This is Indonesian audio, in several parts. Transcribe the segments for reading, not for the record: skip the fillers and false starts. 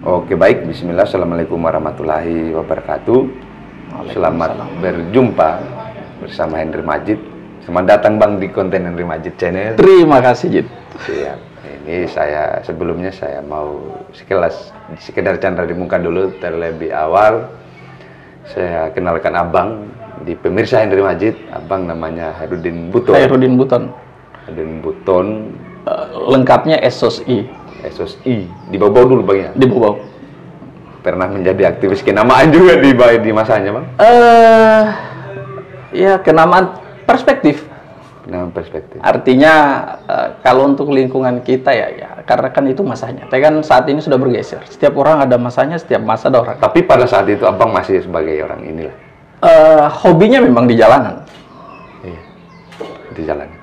Oke, baik. Bismillah. Assalamualaikum warahmatullahi wabarakatuh. Selamat berjumpa bersama Henry Majid. Selamat datang Bang di konten Henry Majid Channel. Terima kasih, Jid. Siap. Ini sebelumnya saya mau sekedar canda di muka dulu terlebih awal. Saya kenalkan Abang di pemirsa Henry Majid. Abang namanya Hairudin Buton. Hairudin Buton. Hairudin Buton. Lengkapnya SOSI. SOSI. Di bawah dulu Bang ya? Di bawah. Pernah menjadi aktivis kenamaan juga di masanya Bang? Ya kenamaan perspektif. Kenamaan perspektif. Artinya kalau untuk lingkungan kita ya karena kan itu masanya. Tapi kan saat ini sudah bergeser. Setiap orang ada masanya, setiap masa ada orang. Tapi pada saat itu Abang masih sebagai orang inilah. Hobinya memang di jalanan. Iya, di jalanan.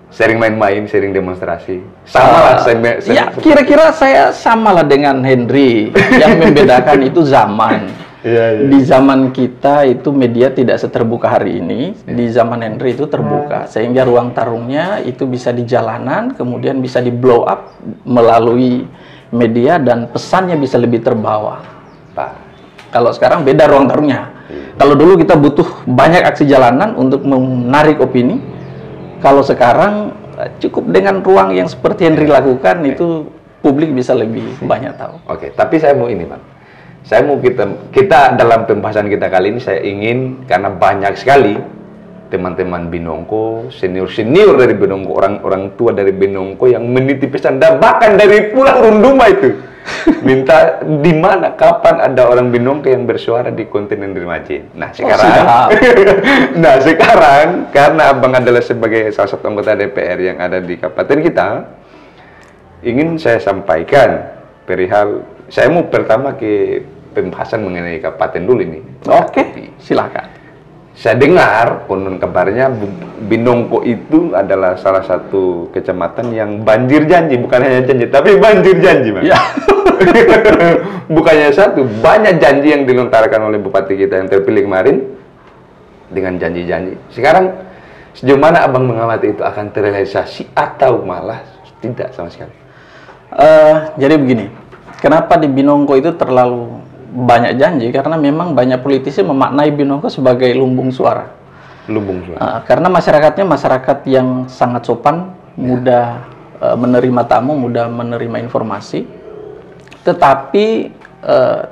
Sering main-main, sering demonstrasi. Sama lah. Ya, kira-kira saya samalah dengan Henry. Yang membedakan itu zaman. Iya. Di zaman kita itu media tidak seterbuka hari ini. Di zaman Henry itu terbuka. Sehingga ruang tarungnya itu bisa di jalanan, kemudian bisa di blow up melalui media dan pesannya bisa lebih terbawa. Pak. Kalau sekarang beda ruang tarungnya. Kalau dulu kita butuh banyak aksi jalanan untuk menarik opini. Kalau sekarang cukup dengan ruang yang seperti Henry lakukan itu publik bisa lebih banyak tahu. Oke, tapi saya mau ini Bang. Saya mau kita dalam pembahasan kita kali ini saya ingin karena banyak sekali teman-teman Binongko, senior dari Binongko, orang tua dari Binongko yang menitip pesan dan bahkan dari pulang Runduma itu minta di mana kapan ada orang Binongko yang bersuara di konten Henry Majid. Nah sekarang karena Abang adalah sebagai salah satu anggota DPR yang ada di kabupaten kita, ingin saya sampaikan perihal saya mau pertama ke pembahasan mengenai kabupaten dulu ini. Oke, silakan. Saya dengar konon kabarnya Binongko itu adalah salah satu kecamatan yang banjir janji, bukan hanya janji, tapi banjir janji, Bang. Ya. Bukannya satu, banyak janji yang dilontarkan oleh bupati kita yang terpilih kemarin dengan janji-janji. Sekarang sejauh mana Abang mengamati itu akan terrealisasi atau malah tidak sama sekali? Jadi begini, kenapa di Binongko itu terlalu banyak janji? Karena memang banyak politisi memaknai Binongko sebagai lumbung suara. Lumbung suara. Karena masyarakatnya masyarakat yang sangat sopan, mudah menerima tamu, mudah menerima informasi. Tetapi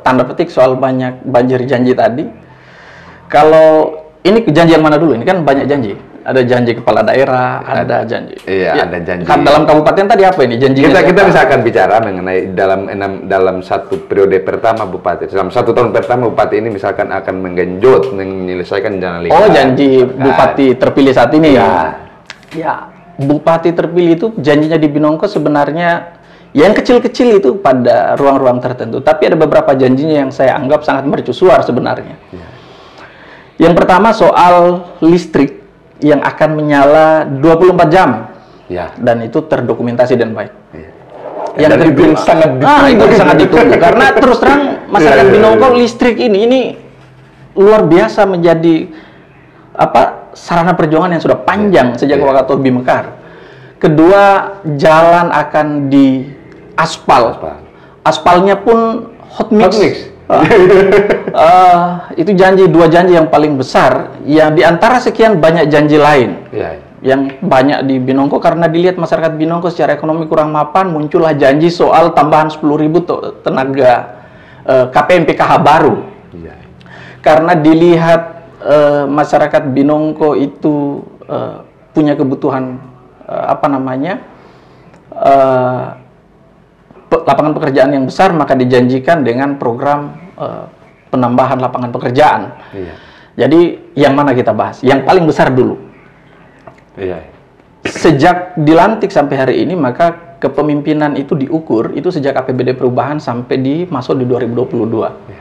tanda petik soal banyak banjir janji tadi. Kalau ini janji yang mana dulu? Ini kan banyak janji. Ada janji kepala daerah, ada janji. Iya, ada janji. Dalam kabupaten tadi apa ini janji? Kita misalkan bicara mengenai dalam satu periode pertama bupati, dalam 1 tahun pertama bupati ini misalkan akan menggenjot menyelesaikan jalan lingkar. Oh, janji bupati terpilih saat ini ya. Ya, bupati terpilih itu janjinya di Binongko sebenarnya yang kecil-kecil itu pada ruang-ruang tertentu. Tapi ada beberapa janjinya yang saya anggap sangat mercusuar sebenarnya. Ya. Yang pertama soal listrik yang akan menyala 24 jam. Ya. Dan itu terdokumentasi dan baik. Ya. Yang kedua sangat ditunggu. Karena terus terang masyarakat Binongko listrik ini luar biasa menjadi sarana perjuangan yang sudah panjang sejak Wakatobi Mekar. Kedua, jalan akan di aspal. Aspalnya pun hot mix. Itu dua janji yang paling besar yang diantara sekian banyak janji lain yang banyak di Binongko. Karena dilihat masyarakat Binongko secara ekonomi kurang mapan, muncullah janji soal tambahan 10.000 tenaga KPM PKH baru. Karena dilihat masyarakat Binongko itu punya kebutuhan lapangan pekerjaan yang besar, maka dijanjikan dengan program penambahan lapangan pekerjaan. Iya. Jadi yang mana kita bahas? Yang paling besar dulu. Iya. Sejak dilantik sampai hari ini, maka kepemimpinan itu diukur itu sejak APBD perubahan sampai masuk di 2022. Iya.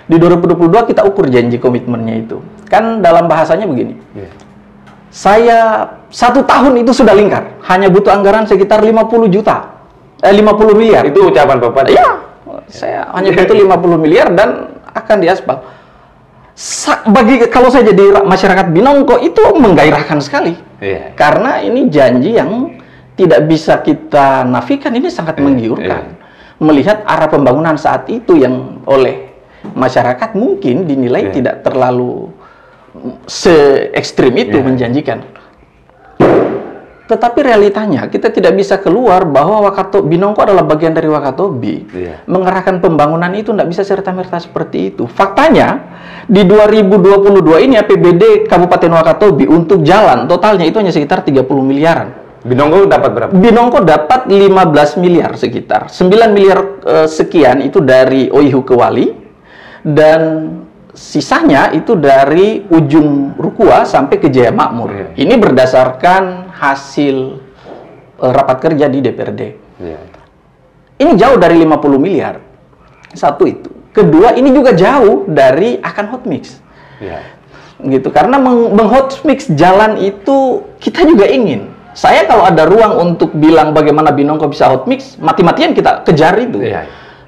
Di 2022 kita ukur janji komitmennya itu. Kan dalam bahasanya begini. Iya. Saya 1 tahun itu sudah lingkar, hanya butuh anggaran sekitar 50 miliar. Itu ucapan Bapak? Iya, saya hanya butuh 50 miliar dan akan diaspal. Kalau saya jadi masyarakat Binongko itu menggairahkan sekali. Iya. Karena ini janji yang tidak bisa kita nafikan, ini sangat menggiurkan. Iya. melihat arah pembangunan saat itu yang oleh masyarakat mungkin dinilai tidak terlalu se-ekstrim itu menjanjikan. Tetapi realitanya kita tidak bisa keluar bahwa Binongko adalah bagian dari Wakatobi. Mengarahkan pembangunan itu tidak bisa serta-merta seperti itu. Faktanya di 2022 ini APBD Kabupaten Wakatobi untuk jalan totalnya itu hanya sekitar 30 miliaran. Binongko dapat berapa? Binongko dapat 15 miliar sekitar. 9 miliar sekian itu dari Oihu ke Wali, dan sisanya itu dari ujung Rukua sampai ke Jaya Makmur. Ini berdasarkan hasil rapat kerja di DPRD. Ini jauh dari 50 miliar. Satu itu. Kedua, ini juga jauh dari akan hot mix. Gitu. Karena menghot mix jalan itu kita juga ingin. Saya kalau ada ruang untuk bilang bagaimana Binongko bisa hot mix, mati-matian kita kejar itu.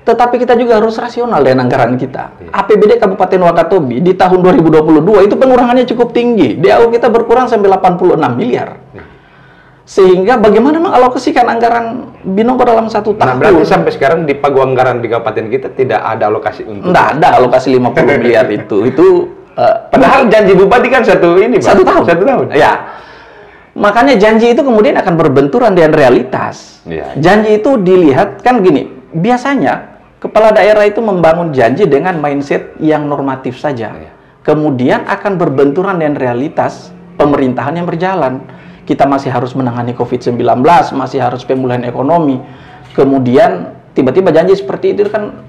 Tetapi kita juga harus rasional dengan anggaran kita. APBD Kabupaten Wakatobi di tahun 2022 itu pengurangannya cukup tinggi. DAU kita berkurang sampai 86 miliar. Sehingga bagaimana mengalokasikan anggaran Binongko dalam satu tahun? Nah, berarti sampai sekarang di pagu anggaran di kabupaten kita tidak ada alokasi untuk... Tidak ada alokasi 50 miliar itu. Padahal janji Bupati kan satu tahun. Ya. Makanya janji itu kemudian akan berbenturan dengan realitas. Janji itu dilihat, kan gini, biasanya kepala daerah itu membangun janji dengan mindset yang normatif saja. Kemudian akan berbenturan dengan realitas pemerintahan yang berjalan. Kita masih harus menangani COVID-19, masih harus pemulihan ekonomi. Kemudian tiba-tiba janji seperti itu kan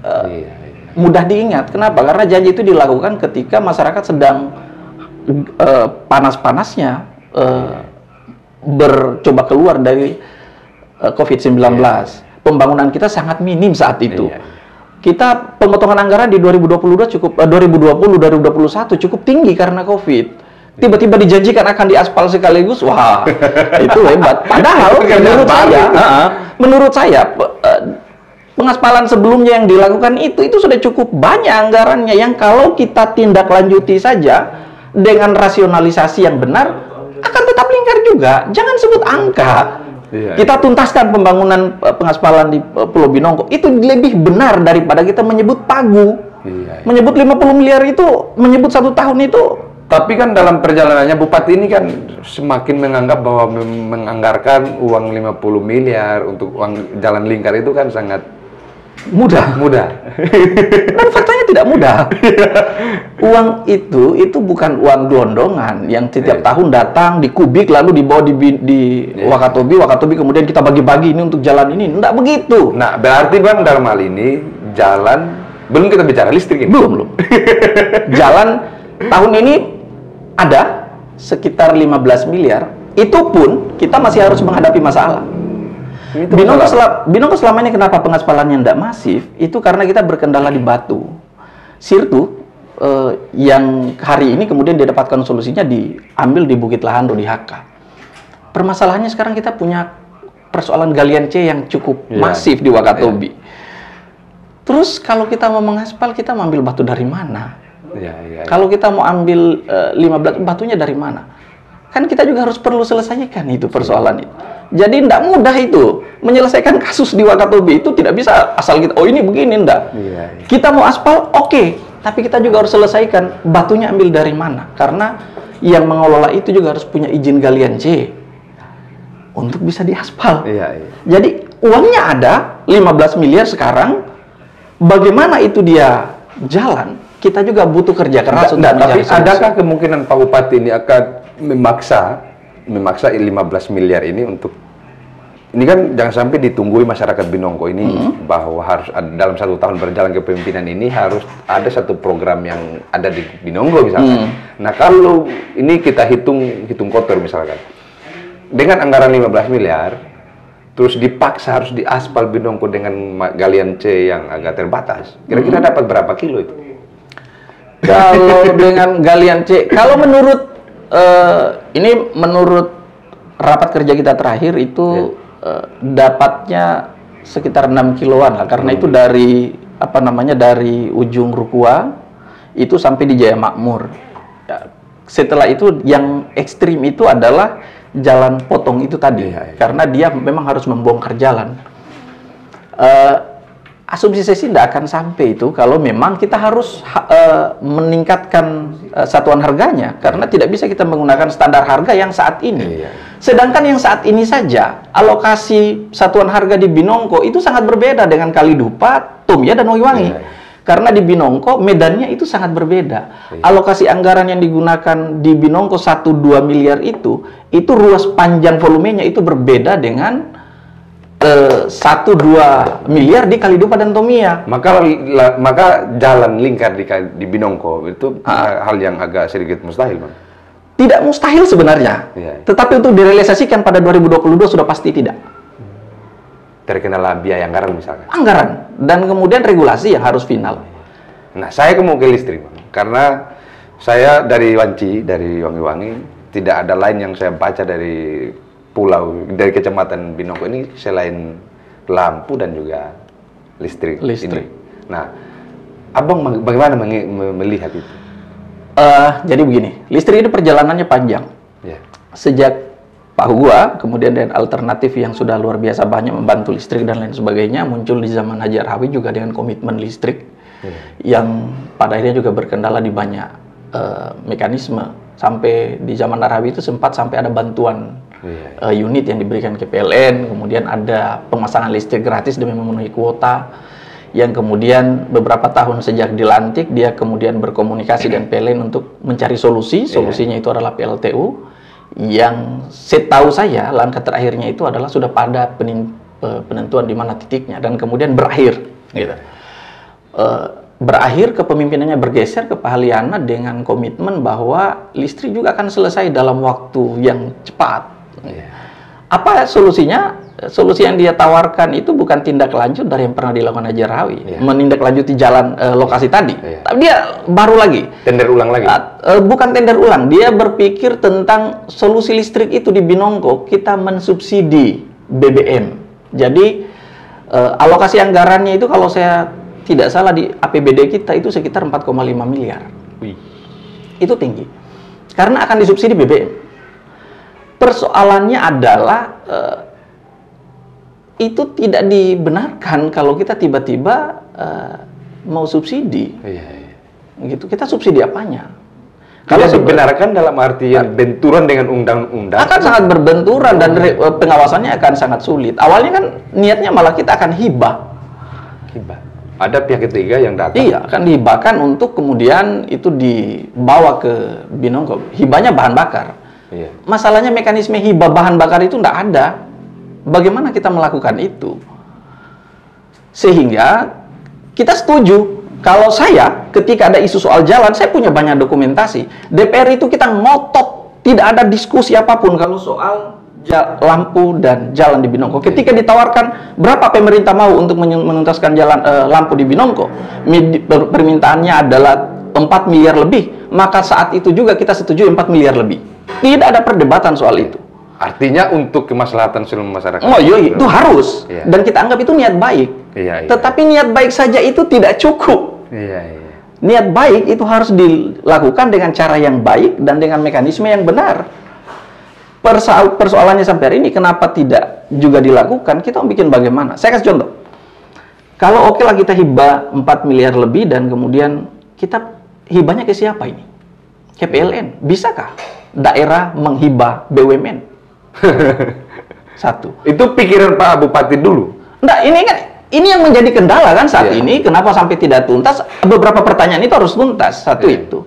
mudah diingat. Kenapa? Karena janji itu dilakukan ketika masyarakat sedang panas-panasnya bercoba keluar dari COVID-19. Pembangunan kita sangat minim saat itu. Kita pemotongan anggaran di 2021 cukup tinggi karena COVID. Tiba-tiba dijanjikan akan diaspal sekaligus, wah itu hebat. Padahal menurut saya pengaspalan sebelumnya yang dilakukan itu sudah cukup banyak anggarannya, yang kalau kita tindak lanjuti saja dengan rasionalisasi yang benar akan tetap lingkar juga. Jangan sebut angka. Kita tuntaskan pembangunan pengaspalan di Pulau Binongko itu lebih benar daripada kita menyebut pagu. Menyebut 50 miliar itu, menyebut 1 tahun itu. Tapi kan dalam perjalanannya Bupati ini kan semakin menganggap bahwa menganggarkan uang 50 miliar untuk uang jalan lingkar itu kan sangat mudah. Dan faktanya tidak mudah. Uang itu bukan uang gelondongan yang setiap tahun datang di kubik lalu dibawa di Wakatobi kemudian kita bagi-bagi ini untuk jalan ini. Enggak begitu. Nah, berarti Bang dalam hal ini jalan, belum kita bicara listrik ini. Belum. Jalan tahun ini ada sekitar 15 miliar. Itu pun kita masih harus menghadapi masalah. Binongko selama ini kenapa pengaspalannya tidak masif? Itu karena kita berkendala di batu. Sirtu yang hari ini kemudian didapatkan solusinya diambil di Bukit Lahando di Haka. Permasalahannya sekarang kita punya persoalan galian C yang cukup masif di Wakatobi. Terus kalau kita mau mengaspal, kita mau ambil batu dari mana? Kalau kita mau ambil 15 batunya dari mana? Kan kita juga harus perlu selesaikan itu persoalan itu. Jadi tidak mudah itu menyelesaikan kasus di Wakatobi itu, tidak bisa asal kita ini begini, enggak. Kita mau aspal, oke, tapi kita juga harus selesaikan batunya ambil dari mana, karena yang mengelola itu juga harus punya izin galian C untuk bisa diaspal. Jadi uangnya ada 15 miliar sekarang, bagaimana itu dia jalan? Kita juga butuh kerja keras untuk mencari solusi. Adakah kemungkinan Pak Bupati ini akan memaksa 15 miliar ini untuk, ini kan jangan sampai ditunggui masyarakat Binongko ini bahwa harus dalam 1 tahun berjalan kepemimpinan ini harus ada satu program yang ada di Binongko misalkan. Nah, kalau ini kita hitung kotor misalkan dengan anggaran 15 miliar terus dipaksa harus diaspal Binongko dengan galian C yang agak terbatas, kira-kira dapat berapa kilo itu? Kalau dengan galian C, kalau menurut ini menurut rapat kerja kita terakhir itu dapatnya sekitar 6 kiloan lah, karena itu dari dari ujung Rukua itu sampai di Jaya Makmur. Setelah itu yang ekstrim itu adalah jalan potong itu tadi, karena dia memang harus membongkar jalan. asumsi saya sih tidak akan sampai itu kalau memang kita harus meningkatkan satuan harganya, karena tidak bisa kita menggunakan standar harga yang saat ini. Sedangkan yang saat ini saja alokasi satuan harga di Binongko itu sangat berbeda dengan Kalidupa, Tomia, dan Wongiwangi. Karena di Binongko medannya itu sangat berbeda. Alokasi anggaran yang digunakan di Binongko 1-2 miliar itu ruas panjang volumenya itu berbeda dengan 1-2 miliar di Kalidupa dan Tomia. Maka jalan lingkar di Binongko itu hal yang agak sedikit mustahil, Bang. Tidak mustahil sebenarnya. Tetapi untuk direalisasikan pada 2022 sudah pasti tidak. Terkendala biaya anggaran misalnya. Anggaran dan kemudian regulasi yang harus final. Nah, saya ke listrik, Bang. Karena saya dari Wanci, dari Wongiwangi, tidak ada lain yang saya baca dari pulau, dari kecamatan Binongko ini selain lampu dan juga listrik. Ini. Nah, Abang bagaimana melihat itu? Jadi begini, listrik itu perjalanannya panjang. Sejak Pak Hugua, kemudian dan alternatif yang sudah luar biasa banyak membantu listrik dan lain sebagainya, muncul di zaman Haji Arhawi juga dengan komitmen listrik yang pada akhirnya juga berkendala di banyak mekanisme. Sampai di zaman Arhawi itu sempat sampai ada bantuan unit yang diberikan ke PLN, kemudian ada pemasangan listrik gratis demi memenuhi kuota, yang kemudian beberapa tahun sejak dilantik dia kemudian berkomunikasi dengan PLN untuk mencari solusinya itu adalah PLTU, yang setahu saya langkah terakhirnya itu adalah sudah pada penentuan di mana titiknya dan kemudian berakhir gitu. Berakhir, kepemimpinannya bergeser ke Pak Haliana dengan komitmen bahwa listrik juga akan selesai dalam waktu yang cepat. Apa solusinya? Solusi yang dia tawarkan itu bukan tindak lanjut dari yang pernah dilakukan Haji Arhawi, menindaklanjuti jalan lokasi tadi. Tapi dia baru lagi tender ulang lagi. Bukan tender ulang, dia berpikir tentang solusi listrik itu di Binongko kita mensubsidi BBM. Jadi alokasi anggarannya itu kalau saya tidak salah di APBD kita itu sekitar 4,5 miliar. Itu tinggi. Karena akan disubsidi BBM. Persoalannya adalah itu tidak dibenarkan kalau kita tiba-tiba mau subsidi. Gitu. Kita subsidi apanya? Kalau dibenarkan dalam artian benturan dengan undang-undang akan sangat berbenturan dan pengawasannya akan sangat sulit. Awalnya kan niatnya malah kita akan hibah. Ada pihak ketiga yang datang. Iya, akan dihibahkan untuk kemudian itu dibawa ke Binongko. Hibahnya bahan bakar. Masalahnya mekanisme hibah bahan bakar itu tidak ada. Bagaimana kita melakukan itu? Sehingga kita setuju. Kalau saya, ketika ada isu soal jalan, saya punya banyak dokumentasi. DPR itu kita ngotot, tidak ada diskusi apapun kalau soal lampu dan jalan di Binongko. Ketika ditawarkan berapa pemerintah mau untuk menuntaskan jalan lampu di Binongko, permintaannya adalah 4 miliar lebih, maka saat itu juga kita setuju 4 miliar lebih. Tidak ada perdebatan soal itu. Artinya untuk kemaslahatan seluruh masyarakat. Oh iya, itu harus. Dan kita anggap itu niat baik. Tetapi niat baik saja itu tidak cukup. Niat baik itu harus dilakukan dengan cara yang baik dan dengan mekanisme yang benar. Persoalannya sampai hari ini kenapa tidak juga dilakukan? Kita mau bikin bagaimana? Saya kasih contoh. Kalau oke lah kita hibah 4 miliar lebih dan kemudian kita hibahnya ke siapa ini? Ke PLN. Bisakah daerah menghibah BUMN? Satu. Itu pikiran Pak Bupati dulu. Enggak, ini yang menjadi kendala kan saat ini. Kenapa sampai tidak tuntas? Beberapa pertanyaan itu harus tuntas. Satu itu.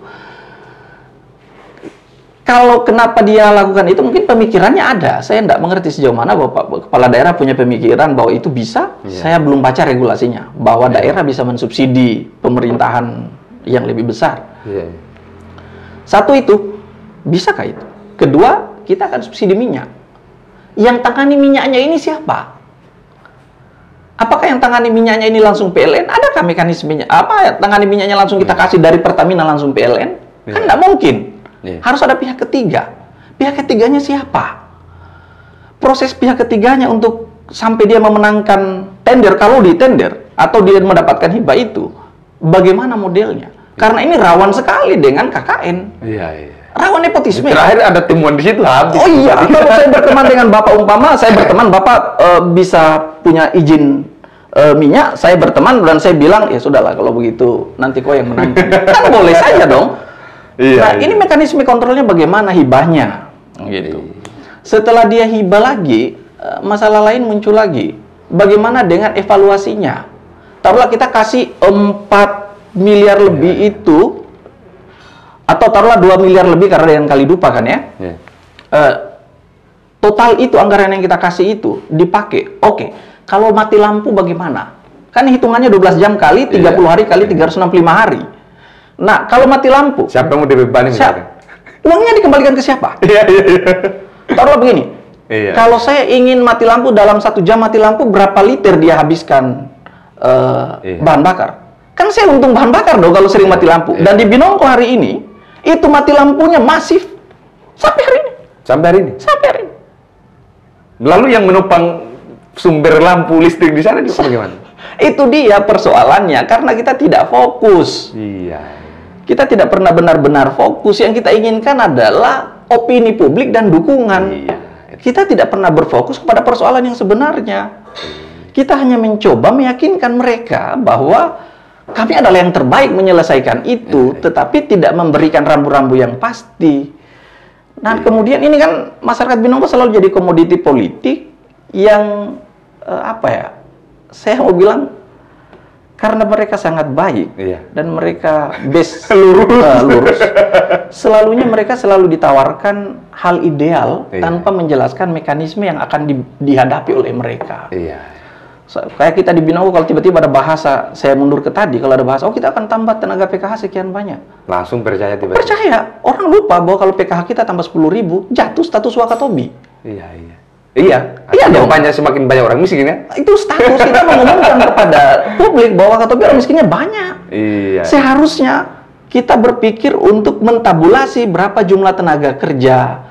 Kalau kenapa dia lakukan itu, mungkin pemikirannya ada. Saya tidak mengerti sejauh mana Bapak Kepala Daerah punya pemikiran bahwa itu bisa. Saya belum baca regulasinya. Bahwa daerah bisa mensubsidi pemerintahan yang lebih besar. Satu itu. Bisakah itu? Kedua, kita akan subsidi minyak. Yang tangani minyaknya ini siapa? Apakah yang tangani minyaknya ini langsung PLN? Adakah mekanismenya? Apa tangani minyaknya langsung kita kasih dari Pertamina langsung PLN? Kan tidak mungkin. Harus ada pihak ketiga. Pihak ketiganya siapa? Proses pihak ketiganya untuk sampai dia memenangkan tender, kalau di tender atau dia mendapatkan hibah itu, bagaimana modelnya? Karena ini rawan sekali dengan KKN. Rawan nepotisme. Terakhir ada temuan di situ habis. Oh iya, kalau saya berteman dengan Bapak umpama, saya berteman Bapak bisa punya izin minyak, saya berteman dan saya bilang ya sudahlah kalau begitu nanti kau yang menangkan. Kan boleh saja dong. Nah, ini mekanisme kontrolnya bagaimana hibahnya gitu. Setelah dia hibah lagi, masalah lain muncul lagi. Bagaimana dengan evaluasinya? Taruhlah kita kasih 4 miliar lebih itu, atau taruhlah 2 miliar lebih karena dengan kali dupa kan ya. Total itu anggaran yang kita kasih itu dipakai. Oke. Kalau mati lampu bagaimana? Kan hitungannya 12 jam kali 30 hari kali 365 hari. Nah, kalau mati lampu, siapa yang mau dibebani misalkan? Uangnya dikembalikan ke siapa? Taruhlah begini. Kalau saya ingin mati lampu dalam 1 jam mati lampu, berapa liter dia habiskan bahan bakar? Kan saya untung bahan bakar dong kalau sering mati lampu. Dan di Binongko hari ini, itu mati lampunya masif. Sampai hari ini. Sampai hari ini? Sampai hari ini. Lalu yang menopang sumber lampu listrik di sana juga bagaimana? Itu dia persoalannya, karena kita tidak fokus. Kita tidak pernah benar-benar fokus. Yang kita inginkan adalah opini publik dan dukungan. Kita tidak pernah berfokus kepada persoalan yang sebenarnya. Kita hanya mencoba meyakinkan mereka bahwa kami adalah yang terbaik menyelesaikan itu, tetapi tidak memberikan rambu-rambu yang pasti. Nah, kemudian ini kan masyarakat Binongko selalu jadi komoditi politik yang apa ya? Saya mau bilang karena mereka sangat baik dan mereka lurus. Selalunya mereka selalu ditawarkan hal ideal tanpa menjelaskan mekanisme yang akan dihadapi oleh mereka. Kayak kita di Binongko kalau tiba-tiba ada bahasa, saya mundur ke tadi, kalau ada bahasa, oh kita akan tambah tenaga PKH sekian banyak. Langsung percaya tiba-tiba. Percaya. Orang lupa bahwa kalau PKH kita tambah 10.000, jatuh status Wakatobi. Iya dong. Semakin banyak orang miskin ya. Itu status kita mengumumkan kepada publik bahwa Wakatobi orang miskinnya banyak. Seharusnya kita berpikir untuk mentabulasi berapa jumlah tenaga kerja,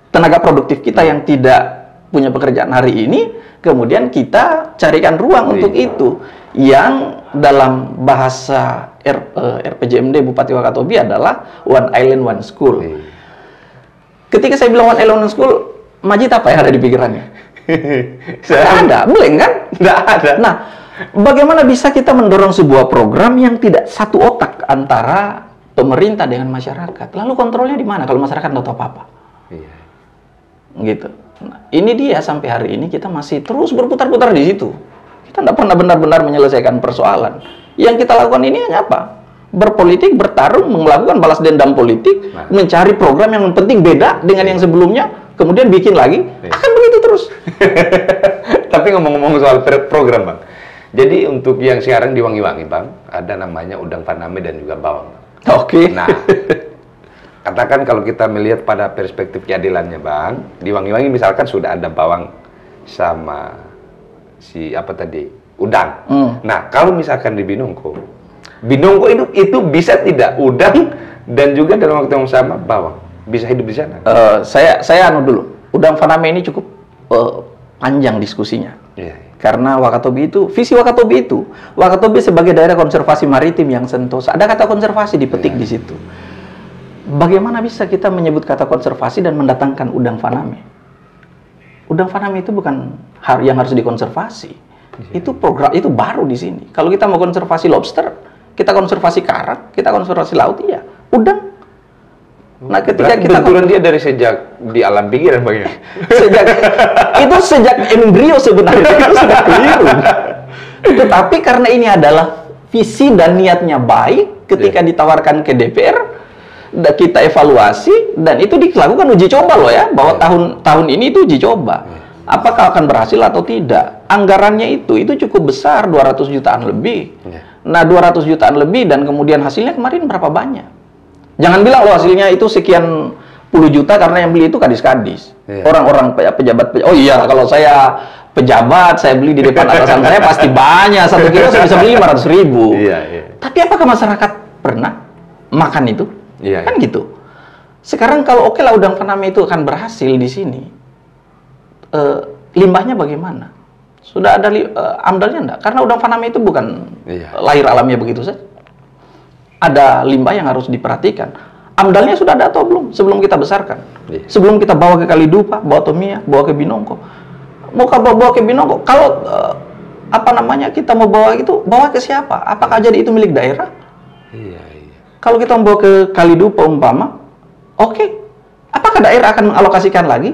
tenaga produktif kita yang tidak punya pekerjaan hari ini, kemudian kita carikan ruang untuk itu. Yang dalam bahasa RPJMD Bupati Wakatobi adalah One Island One School. Ketika saya bilang One Island One School, Majid apa yang ada di pikirannya? Tidak ada, blank kan? Tidak ada. Nah, bagaimana bisa kita mendorong sebuah program yang tidak satu otak antara pemerintah dengan masyarakat? Lalu kontrolnya di mana kalau masyarakat tidak tahu apa-apa? Gitu. Nah, ini dia sampai hari ini kita masih terus berputar-putar di situ. Kita tidak pernah benar-benar menyelesaikan persoalan. Yang kita lakukan ini hanya apa? Berpolitik, bertarung, melakukan balas dendam politik, mencari program yang penting beda dengan yang sebelumnya, kemudian bikin lagi, akan begitu terus. Tapi ngomong-ngomong soal program, Bang. Jadi untuk yang sekarang di Wangi-Wangi, Bang, ada namanya udang faname dan juga bawang. Nah, katakan kalau kita melihat pada perspektif keadilannya, Bang, di Wangi-Wangi misalkan sudah ada bawang sama udang. Nah, kalau misalkan di Binongko itu bisa tidak udang dan juga dalam waktu yang sama bawang bisa hidup di sana? Saya dulu. Udang faname ini cukup panjang diskusinya. Karena visi Wakatobi sebagai daerah konservasi maritim yang sentosa. Ada kata konservasi dipetik di situ. Bagaimana bisa kita menyebut kata konservasi dan mendatangkan udang faname? Udang faname itu bukan yang harus dikonservasi. Itu program, itu baru di sini. Kalau kita mau konservasi lobster, kita konservasi karang, kita konservasi laut, iya. Udang. Nah, ketika kita benturan dia dari sejak di alam pikiran bagaimana? Sejak embrio sebenarnya itu sudah keliru. Tetapi karena ini adalah visi dan niatnya baik, ketika ditawarkan ke DPR, kita evaluasi dan itu dilakukan uji coba loh ya, bahwa tahun ini itu uji coba. Apakah akan berhasil atau tidak? Anggarannya itu cukup besar, 200 jutaan lebih. Nah, 200 jutaan lebih dan kemudian hasilnya kemarin berapa banyak? Jangan bilang loh hasilnya itu sekian puluh juta karena yang beli itu kadis-kadis. Orang-orang pejabat, oh iya kalau saya pejabat, saya beli di depan atasan saya pasti banyak, 1 kilo saya bisa beli 500.000. Tapi apakah masyarakat pernah makan itu? Kan gitu. Sekarang kalau oke lah udang faname itu akan berhasil di sini, limbahnya bagaimana? Sudah ada amdalnya enggak? Karena udang faname itu bukan lahir alamnya begitu saja. Ada limbah yang harus diperhatikan. Amdalnya sudah ada atau belum? Sebelum kita besarkan. Sebelum kita bawa ke Kalidupa, bawa Tomia, bawa ke Binongko. mau bawa ke Binongko. Kalau apa namanya kita mau bawa itu, bawa ke siapa? Apakah jadi itu milik daerah? Iya. Kalau kita mau bawa ke Kalidupa umpama, oke. Apakah daerah akan mengalokasikan lagi?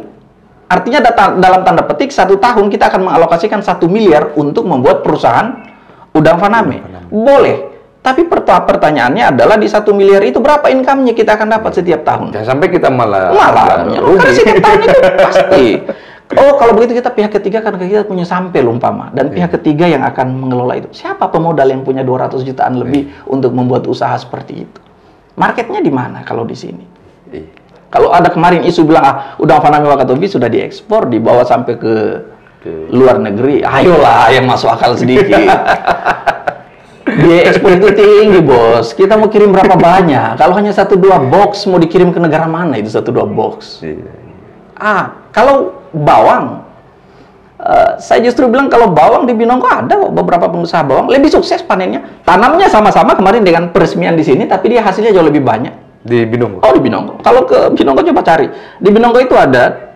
Artinya dalam tanda petik 1 tahun kita akan mengalokasikan 1 miliar untuk membuat perusahaan udang faname. Boleh. Tapi pertanyaannya adalah di 1 miliar itu berapa income-nya kita akan dapat setiap tahun? Jangan sampai kita malah karena setiap tahun itu pasti. Oh, kalau begitu kita pihak ketiga kan kita punya sampel umpama dan pihak ketiga yang akan mengelola itu. Siapa pemodal yang punya 200 jutaan lebih untuk membuat usaha seperti itu? Marketnya di mana kalau di sini? Kalau ada kemarin isu bilang udang faname Wakatobi sudah diekspor, dibawa sampai ke luar negeri. Ayolah yang masuk akal sedikit. Biaya ekspor itu tinggi, bos. Kita mau kirim berapa banyak? Kalau hanya 1-2 box mau dikirim ke negara mana itu 1-2 box? Kalau bawang, saya justru bilang kalau bawang di Binongko ada kok beberapa pengusaha bawang lebih sukses panennya. Tanamnya sama-sama kemarin dengan peresmian di sini, tapi dia hasilnya jauh lebih banyak. Di Binongko? Oh, di Binongko. Kalau ke Binongko coba cari. Di Binongko itu ada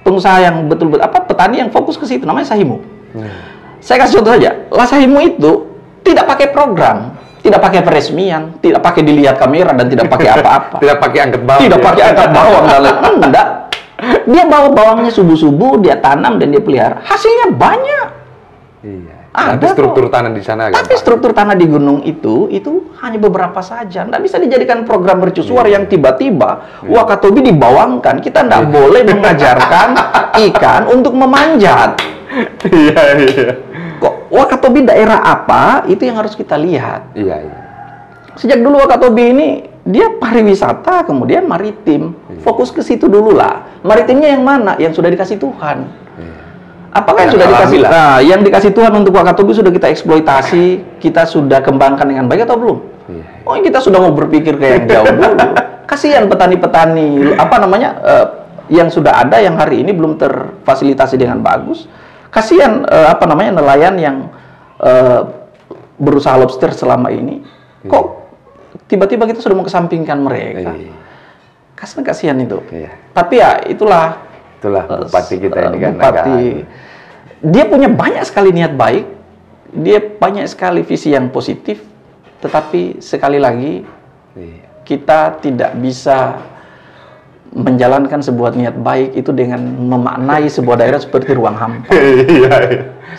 pengusaha yang betul-betul petani yang fokus ke situ, namanya Sahimu. Saya kasih contoh saja. Lah Sahimu itu tidak pakai program, tidak pakai peresmian, tidak pakai dilihat kamera dan tidak pakai apa-apa. Tidak pakai angkat bawang. Tidak pakai angkat bawang dan enggak. Dia bawa bawangnya subuh-subuh, dia tanam dan dia pelihara. Hasilnya banyak. Iya. Ada tapi struktur tanah di sana. Tapi struktur tanah di gunung itu hanya beberapa saja. Nggak bisa dijadikan program mercusuar yang tiba-tiba Wakatobi dibawangkan. Kita nggak boleh mengajarkan ikan untuk memanjat. Iya. Kok Wakatobi daerah apa? Itu yang harus kita lihat. Iya. Sejak dulu Wakatobi ini dia pariwisata, kemudian maritim. Fokus ke situ dulu lah. Maritimnya yang mana? Yang sudah dikasih Tuhan. Apakah yang sudah dikasih? Nah, yang dikasih Tuhan untuk Wakatobi sudah kita eksploitasi, kita sudah kembangkan dengan baik atau belum? Oh, kita sudah mau berpikir ke yang jauh dulu. Kasihan petani-petani, yang sudah ada yang hari ini belum terfasilitasi dengan bagus. Kasihan nelayan yang berusaha lobster selama ini. Kok tiba-tiba kita sudah mau kesampingkan mereka? Kasihan itu. Tapi ya itulah bupati kita ini kan. Bupati. Dia punya banyak sekali niat baik, dia banyak sekali visi yang positif, tetapi sekali lagi kita tidak bisa menjalankan sebuah niat baik itu dengan memaknai sebuah daerah seperti ruang hampa.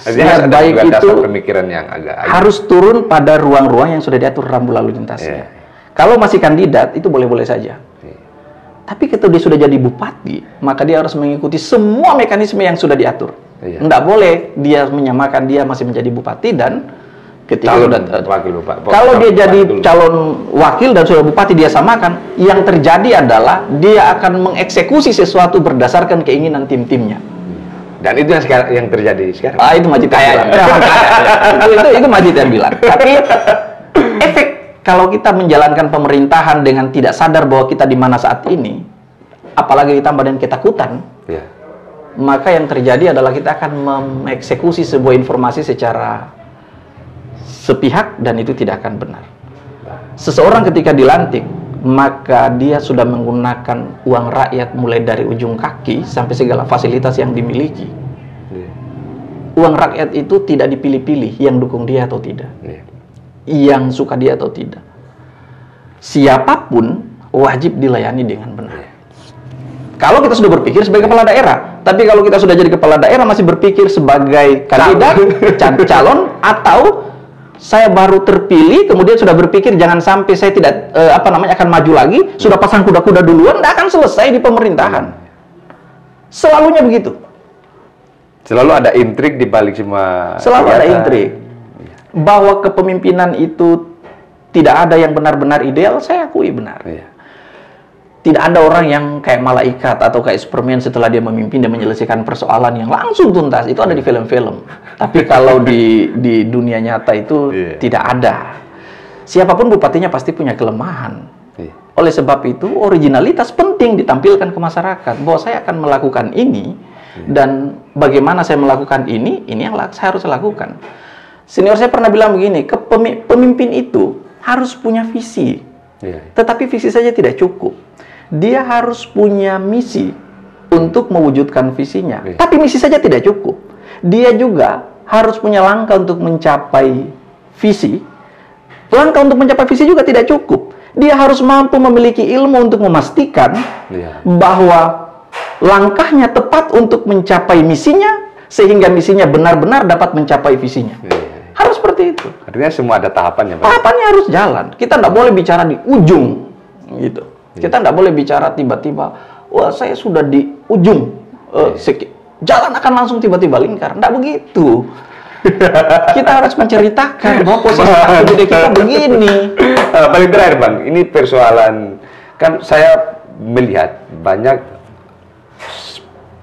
Niat baik itu pemikiran yang harus turun pada ruang-ruang yang sudah diatur rambu lalu lintasnya. Kalau masih kandidat itu boleh-boleh saja. Tapi ketika dia sudah jadi bupati, maka dia harus mengikuti semua mekanisme yang sudah diatur. Nggak boleh dia menyamakan dia masih menjadi bupati dan ketika kalau dia jadi calon wakil dan sudah bupati dia samakan, yang terjadi adalah dia akan mengeksekusi sesuatu berdasarkan keinginan tim-timnya. Dan itu yang terjadi sekarang. Itu Majid yang bilang. Itu Majid yang bilang. Tapi efek kalau kita menjalankan pemerintahan dengan tidak sadar bahwa kita di mana saat ini, apalagi ditambah dengan ketakutan, maka yang terjadi adalah kita akan mengeksekusi sebuah informasi secara sepihak dan itu tidak akan benar. Seseorang ketika dilantik, maka dia sudah menggunakan uang rakyat mulai dari ujung kaki sampai segala fasilitas yang dimiliki. Uang rakyat itu tidak dipilih-pilih yang dukung dia atau tidak. Yang suka dia atau tidak. Siapapun wajib dilayani dengan benar. Kalau kita sudah berpikir sebagai kepala daerah, tapi kalau kita sudah jadi kepala daerah masih berpikir sebagai kandidat, calon, atau saya baru terpilih, kemudian sudah berpikir jangan sampai saya tidak akan maju lagi, sudah pasang kuda-kuda duluan, tidak akan selesai di pemerintahan. Selalunya begitu. Selalu ada intrik di balik semua. Selalu ada intrik. Bahwa kepemimpinan itu tidak ada yang benar-benar ideal, saya akui benar. Tidak ada orang yang kayak malaikat atau kayak Superman setelah dia memimpin dan menyelesaikan persoalan yang langsung tuntas. Itu ada di film-film. Tapi kalau di dunia nyata itu tidak ada. Siapapun bupatinya pasti punya kelemahan. Oleh sebab itu, originalitas penting ditampilkan ke masyarakat. Bahwa saya akan melakukan ini, dan bagaimana saya melakukan ini yang saya harus lakukan. Senior saya pernah bilang begini, pemimpin itu harus punya visi. Tetapi visi saja tidak cukup. Dia harus punya misi. untuk mewujudkan visinya. Iya. Tapi misi saja tidak cukup. Dia juga harus punya langkah untuk mencapai visi. Langkah untuk mencapai visi juga tidak cukup. Dia harus mampu memiliki ilmu untuk memastikan Iya. bahwa langkahnya tepat untuk mencapai misinya, sehingga misinya benar-benar dapat mencapai visinya. Iya. Harus seperti itu. Artinya semua ada tahapannya, Pak. Tahapannya harus jalan. Kita tidak boleh bicara di ujung, gitu. Kita tidak boleh bicara tiba-tiba, wah saya sudah di ujung, jalan akan langsung tiba-tiba lingkar. Tidak begitu. Kita harus menceritakan bahwa posisi aktivitas kita begini. Paling terakhir, Bang, ini persoalan, kan saya melihat banyak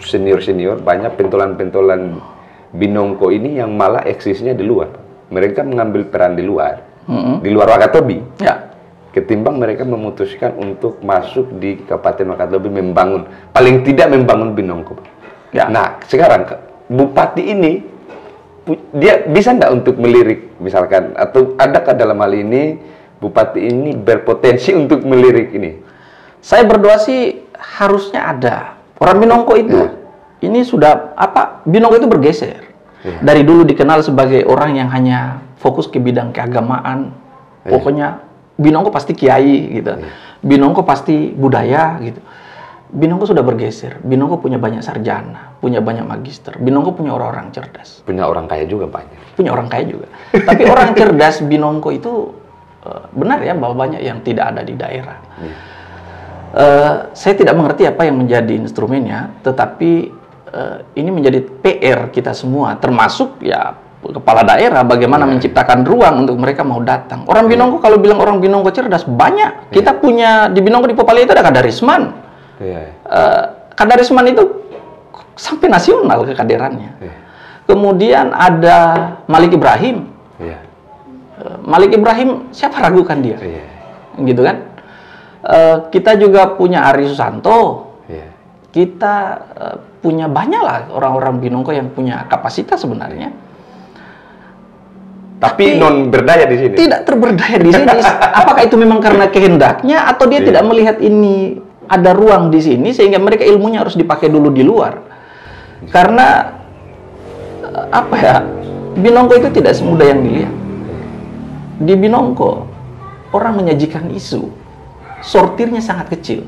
senior-senior, banyak pentolan-pentolan Binongko ini yang malah eksisnya di luar. Mereka mengambil peran di luar, di luar Wakatobi. Ya. Ketimbang mereka memutuskan untuk masuk di Kabupaten Wakatobi membangun, paling tidak membangun Binongko. Ya. Nah, sekarang Bupati ini, dia bisa nggak untuk melirik, misalkan, atau adakah dalam hal ini Bupati ini berpotensi untuk melirik ini? Saya berdoa sih harusnya ada. Orang Binongko itu, ini sudah Binongko itu bergeser. Dari dulu dikenal sebagai orang yang hanya fokus ke bidang keagamaan. Pokoknya Binongko pasti kiai gitu. Binongko pasti budaya gitu. Binongko sudah bergeser. Binongko punya banyak sarjana, punya banyak magister. Binongko punya orang-orang cerdas. Punya orang kaya juga banyak. Punya orang kaya juga. Tapi orang cerdas Binongko itu benar ya bahwa banyak yang tidak ada di daerah. Saya tidak mengerti apa yang menjadi instrumennya, tetapi ini menjadi PR kita semua, termasuk ya kepala daerah, bagaimana menciptakan ruang untuk mereka mau datang. Orang Binongko, kalau bilang orang Binongko cerdas, banyak. Kita punya di Binongko, di Popali itu ada Kadarisman. Kadarisman itu sampai nasional kekaderannya. Kemudian ada Malik Ibrahim. Malik Ibrahim, siapa ragukan dia? Gitu kan? Kita juga punya Ari Susanto. Kita punya banyak lah orang-orang Binongko yang punya kapasitas sebenarnya. Tapi non berdaya di sini. Tidak terberdaya di sini. Apakah itu memang karena kehendaknya atau dia tidak melihat ini ada ruang di sini sehingga mereka ilmunya harus dipakai dulu di luar? Karena Binongko itu tidak semudah yang dilihat. Di Binongko orang menyajikan isu, sortirnya sangat kecil.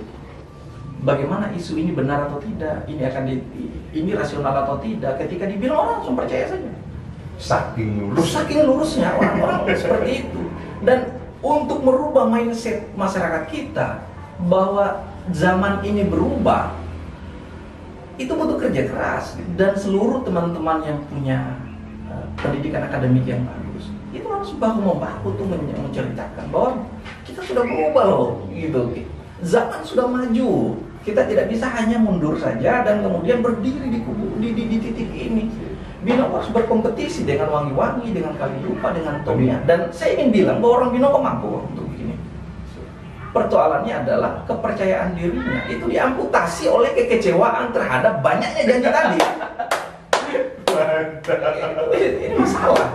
Bagaimana isu ini benar atau tidak, ini rasional atau tidak, ketika dibilang orang langsung percaya saja. Saking lurusnya orang-orang seperti itu. Dan untuk merubah mindset masyarakat kita bahwa zaman ini berubah, itu butuh kerja keras, dan seluruh teman-teman yang punya pendidikan akademik yang bagus itu harus bahu-membahu untuk menceritakan bahwa kita sudah berubah loh, gitu. Zaman sudah maju. Kita tidak bisa hanya mundur saja dan kemudian berdiri di titik ini. Binongko harus berkompetisi dengan Wangi-Wangi, dengan Kalidupa, dengan Tomia. Dan saya ingin bilang bahwa orang Binongko mampu untuk begini. Persoalannya adalah kepercayaan dirinya itu diamputasi oleh kekecewaan terhadap banyaknya janji tadi. Ini masalah.